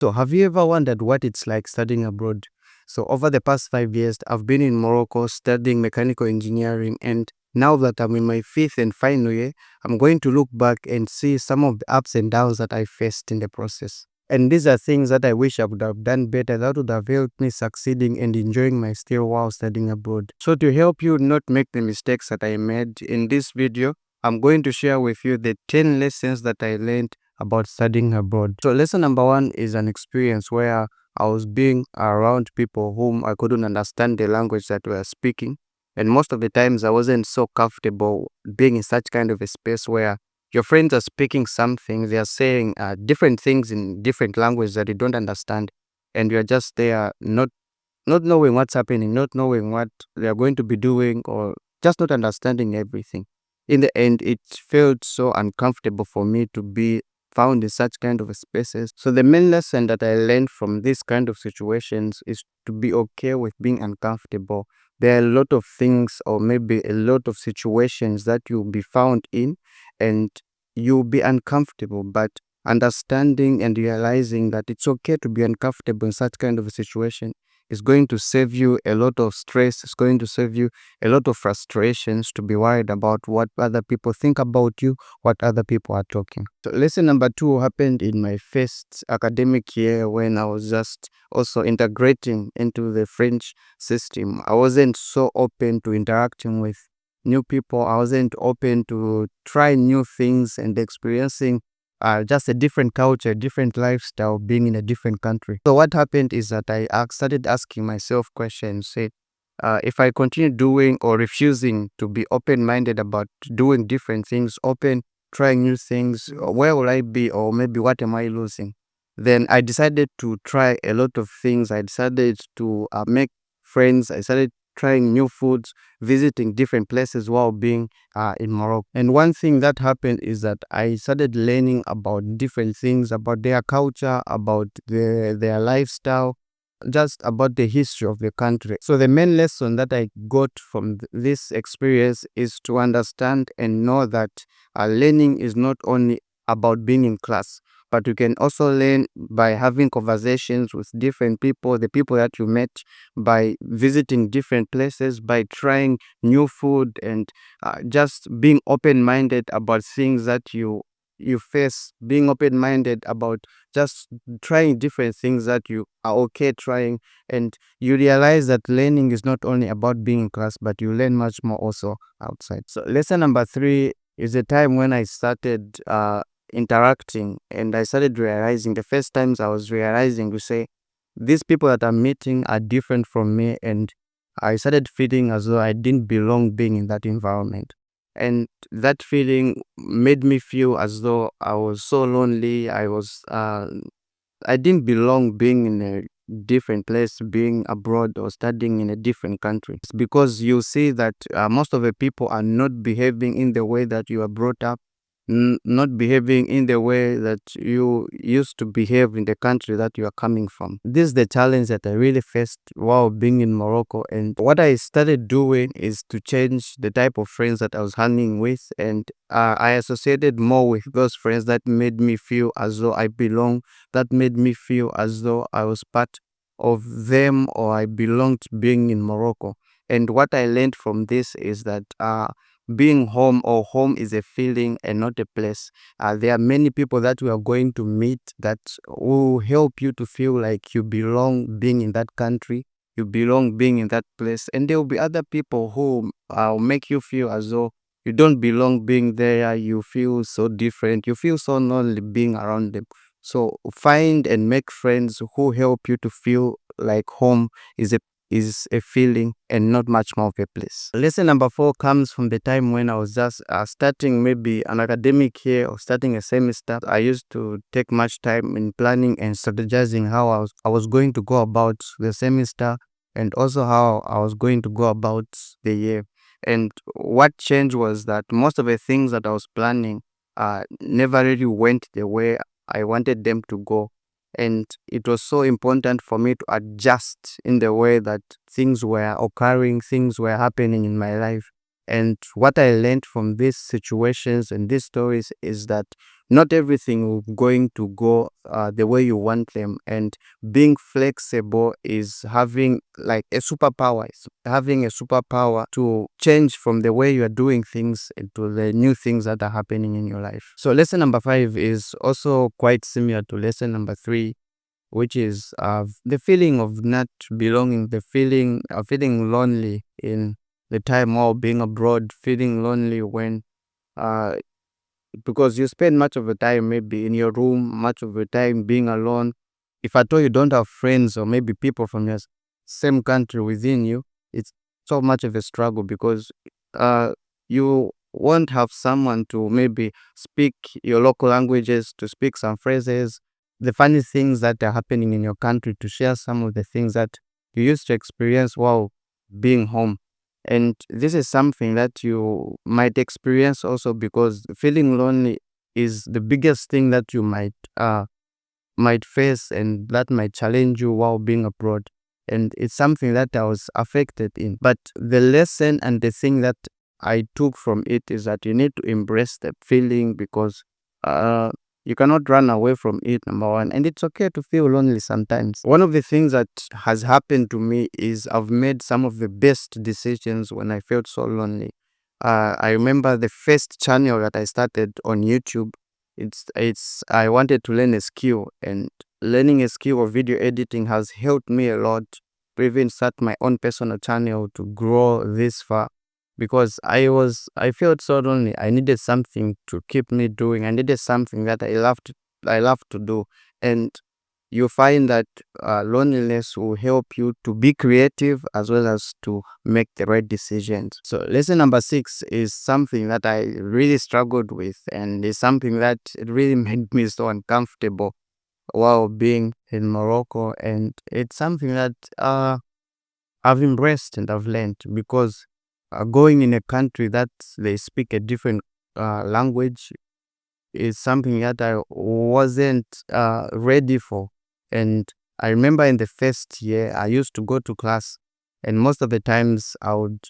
So have you ever wondered what it's like studying abroad? So over the past 5 years, I've been in Morocco studying mechanical engineering, and now that I'm in my fifth and final year, I'm going to look back and see some of the ups and downs that I faced in the process. And these are things that I wish I would have done better that would have helped me succeeding and enjoying my stay while studying abroad. So to help you not make the mistakes that I made in this video, I'm going to share with you the 10 lessons that I learned about studying abroad. So lesson number one is an experience where I was being around people whom I couldn't understand the language that we are speaking. And most of the times I wasn't so comfortable being in such kind of a space where your friends are speaking something, they are saying different things in different language that you don't understand. And you're just there not knowing what's happening, not knowing what they are going to be doing, or just not understanding everything. In the end, it felt so uncomfortable for me to be found in such kind of spaces. So the main lesson that I learned from this kind of situations is to be okay with being uncomfortable. There are a lot of things or maybe a lot of situations that you'll be found in and you'll be uncomfortable, but understanding and realizing that it's okay to be uncomfortable in such kind of a situation is going to save you a lot of stress. It's going to save you a lot of frustrations to be worried about what other people think about you, what other people are talking. So lesson number two happened in my first academic year when I was just also integrating into the French system. I wasn't so open to interacting with new people. I wasn't open to try new things and experiencing just a different culture, different lifestyle, being in a different country. So what happened is that I started asking myself questions, say, if I continue doing or refusing to be open-minded about doing different things, open, trying new things, where will I be, or maybe what am I losing? Then I decided to try a lot of things. I decided to make friends. I started trying new foods, visiting different places while being in Morocco. And one thing that happened is that I started learning about different things, about their culture, about their lifestyle, just about the history of the country. So the main lesson that I got from this experience is to understand and know that learning is not only about being in class, but you can also learn by having conversations with different people, the people that you met, by visiting different places, by trying new food, and just being open-minded about things that you face, being open-minded about just trying different things that you are okay trying, and you realize that learning is not only about being in class, but you learn much more also outside. So lesson number three is the time when I started interacting and I started realizing, the first times I was realizing to say, these people that I'm meeting are different from me, and I started feeling as though I didn't belong being in that environment. And that feeling made me feel as though I was so lonely. I didn't belong being in a different place, being abroad or studying in a different country. It's because you see that most of the people are not behaving in the way that you are brought up, not behaving in the way that you used to behave in the country that you are coming from. This is the challenge that I really faced while being in Morocco. And what I started doing is to change the type of friends that I was hanging with. And I associated more with those friends that made me feel as though I belong, that made me feel as though I was part of them or I belonged being in Morocco. And what I learned from this is that being home, or home is a feeling and not a place. There are many people that we are going to meet that will help you to feel like you belong being in that country, you belong being in that place. And there will be other people who make you feel as though you don't belong being there, you feel so different, you feel so lonely being around them. So find and make friends who help you to feel like home is a feeling and not much more of a place. Lesson number four comes from the time when I was just starting maybe an academic year or starting a semester. I used to take much time in planning and strategizing how I was going to go about the semester, and also how I was going to go about the year. And what changed was that most of the things that I was planning never really went the way I wanted them to go. And it was so important for me to adjust in the way that things were occurring, things were happening in my life. And what I learned from these situations and these stories is that not everything will going to go the way you want them. And being flexible is having like a superpower. It's having a superpower to change from the way you are doing things into the new things that are happening in your life. So lesson number 5 is also quite similar to lesson number 3, which is the feeling of not belonging, the feeling of feeling lonely in the time while being abroad, feeling lonely when uh, because you spend much of the time maybe in your room, much of the time being alone. If at all you don't have friends or maybe people from your same country within you, it's so much of a struggle because uh, you won't have someone to maybe speak your local languages, to speak some phrases, the funny things that are happening in your country, to share some of the things that you used to experience while being home. And this is something that you might experience also because feeling lonely is the biggest thing that you might face and that might challenge you while being abroad. And it's something that I was affected in. But the lesson and the thing that I took from it is that you need to embrace the feeling because uh, you cannot run away from it, number one. And it's okay to feel lonely sometimes. One of the things that has happened to me is I've made some of the best decisions when I felt so lonely. I remember the first channel that I started on YouTube. I wanted to learn a skill, and learning a skill of video editing has helped me a lot to even start my own personal channel to grow this far because I felt so lonely. I needed something to keep me doing. I needed something that I love to do. And you find that loneliness will help you to be creative as well as to make the right decisions. So lesson number 6 is something that I really struggled with, and is something that it really made me so uncomfortable while being in Morocco. And it's something that I've embraced and I've learned because going in a country that they speak a different language is something that I wasn't ready for. And I remember in the first year, I used to go to class, and most of the times I would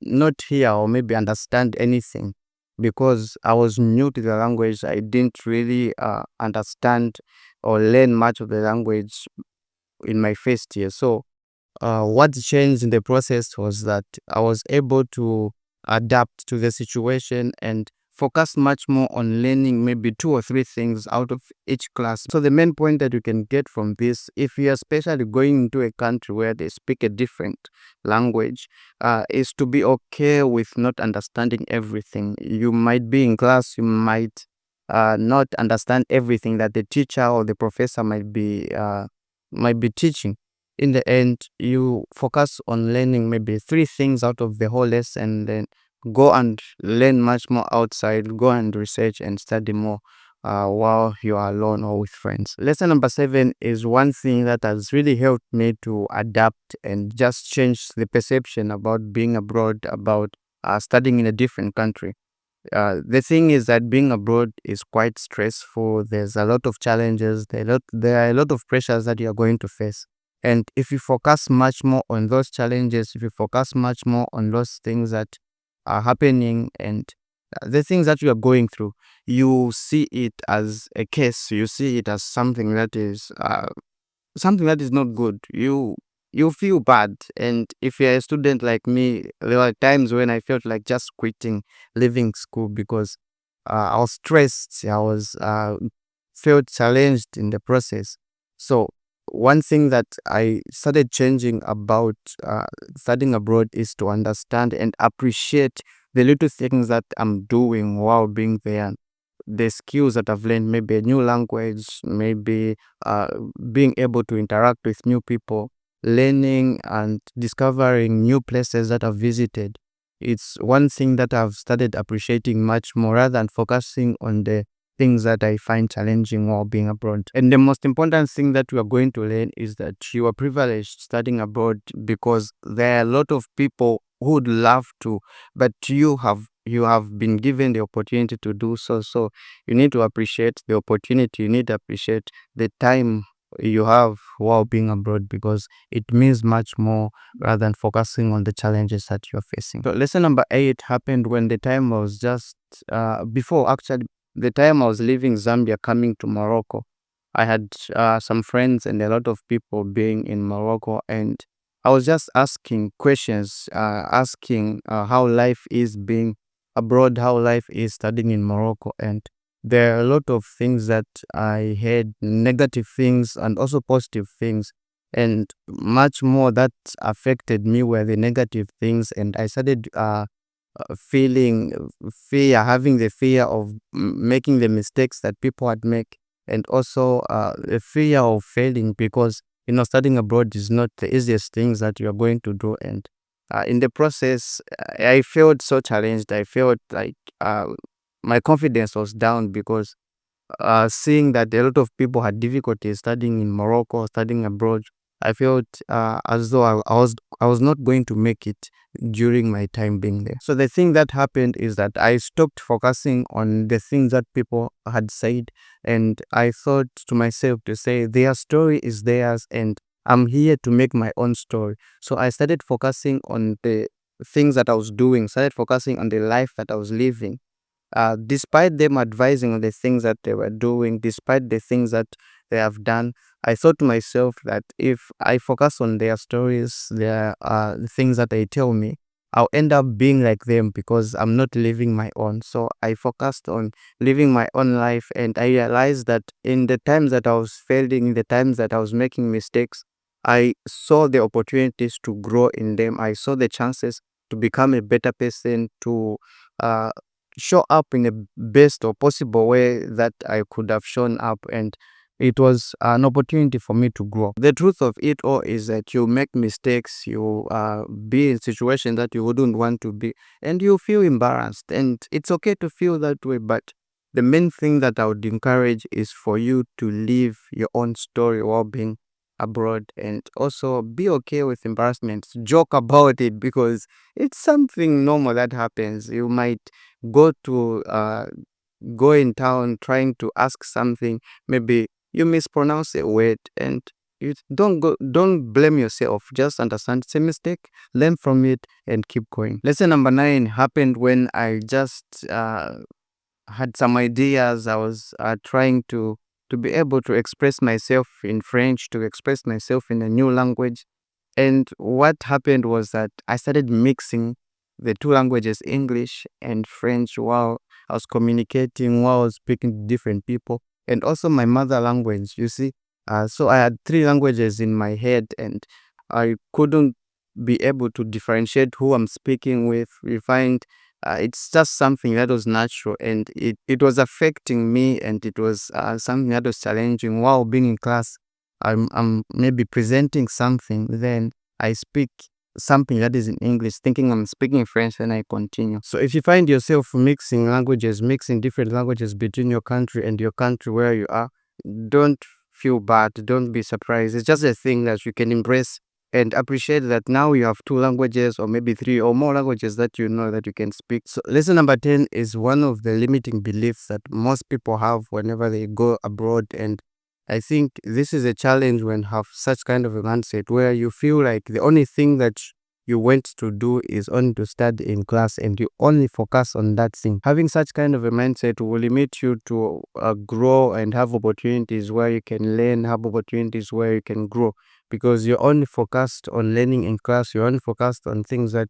not hear or maybe understand anything because I was new to the language. I didn't really understand or learn much of the language in my first year. So what changed in the process was that I was able to adapt to the situation and focus much more on learning maybe 2 or 3 things out of each class. So the main point that you can get from this, if you are especially going into a country where they speak a different language, is to be okay with not understanding everything. You might be in class, you might not understand everything that the teacher or the professor might be teaching. In the end, you focus on learning maybe 3 things out of the whole lesson, then go and learn much more outside, go and research and study more while you are alone or with friends. Lesson number 7 is one thing that has really helped me to adapt and just change the perception about being abroad, about studying in a different country. The thing is that being abroad is quite stressful. There's a lot of challenges. There are a lot of pressures that you are going to face. And if you focus much more on those challenges, if you focus much more on those things that are happening and the things that you are going through, you see it as a case. You see it as something that is not good. You feel bad. And if you're a student like me, there were times when I felt like just quitting, leaving school because I was stressed. I was felt challenged in the process. So one thing that I started changing about studying abroad is to understand and appreciate the little things that I'm doing while being there, the skills that I've learned, maybe a new language, maybe uh, being able to interact with new people, learning and discovering new places that I've visited. It's one thing that I've started appreciating much more rather than focusing on the things that I find challenging while being abroad. And the most important thing that we are going to learn is that you are privileged studying abroad because there are a lot of people who would love to, but you have been given the opportunity to do so. So you need to appreciate the opportunity. You need to appreciate the time you have while being abroad, because it means much more rather than focusing on the challenges that you're facing. So lesson number 8 happened when the time I was just before actually the time I was leaving Zambia coming to Morocco. I had some friends and a lot of people being in Morocco, and I was just asking questions, asking how life is being abroad, how life is studying in Morocco. And there are a lot of things that I heard, negative things and also positive things. And much more that affected me were the negative things. And I started feeling fear, having the fear of making the mistakes that people had make, and also the fear of failing, because studying abroad is not the easiest things that you are going to do. And in the process, I felt so challenged. I felt like my confidence was down, because seeing that a lot of people had difficulty studying in Morocco, studying abroad, I felt as though I was not going to make it during my time being there. So the thing that happened is that I stopped focusing on the things that people had said, and I thought to myself to say their story is theirs, and I'm here to make my own story. So I started focusing on the things that I was doing, started focusing on the life that I was living, despite them advising on the things that they were doing, despite the things that they have done. I thought to myself that if I focus on their stories, their things that they tell me, I'll end up being like them, because I'm not living my own. So I focused on living my own life, and I realized that in the times that I was failing, in the times that I was making mistakes, I saw the opportunities to grow in them. I saw the chances to become a better person, to uh, show up in the best or possible way that I could have shown up. And it was an opportunity for me to grow. The truth of it all is that you make mistakes, you be in situations that you wouldn't want to be, and you feel embarrassed. And it's okay to feel that way, but the main thing that I would encourage is for you to live your own story while being abroad, and also be okay with embarrassment. Joke about it, because it's something normal that happens. You might go to go in town trying to ask something, maybe you mispronounce a word, and you don't blame yourself. Just understand it's a mistake, learn from it, and keep going. Lesson number 9 happened when I just had some ideas. I was trying to be able to express myself in French, to express myself in a new language. And what happened was that I started mixing the two languages, English and French, while I was communicating, while I was speaking to different people, and also my mother language, you see. So I had three languages in my head, and I couldn't be able to differentiate who I'm speaking with. We find it's just something that was natural, and it was affecting me, and it was something that was challenging. While being in class, I'm maybe presenting something, then I speak something that is in English, thinking I'm speaking French, and I continue. So if you find yourself mixing languages, mixing different languages between your country and your country where you are, don't feel bad, don't be surprised. It's just a thing that you can embrace and appreciate, that now you have two languages, or maybe three or more languages that you know that you can speak. So lesson number 10 is one of the limiting beliefs that most people have whenever they go abroad. And I think this is a challenge when you have such kind of a mindset where you feel like the only thing that you went to do is only to study in class, and you only focus on that thing. Having such kind of a mindset will limit you to grow and have opportunities where you can learn, have opportunities where you can grow, because you're only focused on learning in class, you're only focused on things that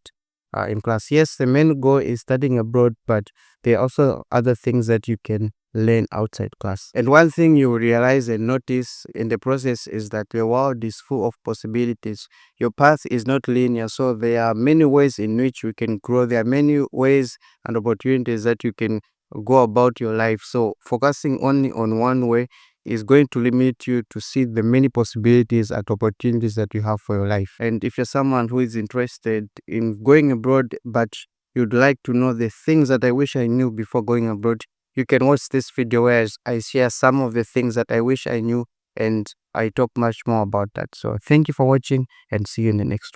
are in class. Yes, the main goal is studying abroad, but there are also other things that you can learn outside class. And one thing you realize and notice in the process is that the world is full of possibilities. Your path is not linear, so there are many ways in which you can grow. There are many ways and opportunities that you can go about your life. So focusing only on one way is going to limit you to see the many possibilities and opportunities that you have for your life. And if you're someone who is interested in going abroad, but you'd like to know the things that I wish I knew before going abroad, you can watch this video where I share some of the things that I wish I knew, and I talk much more about that. So thank you for watching, and see you in the next one.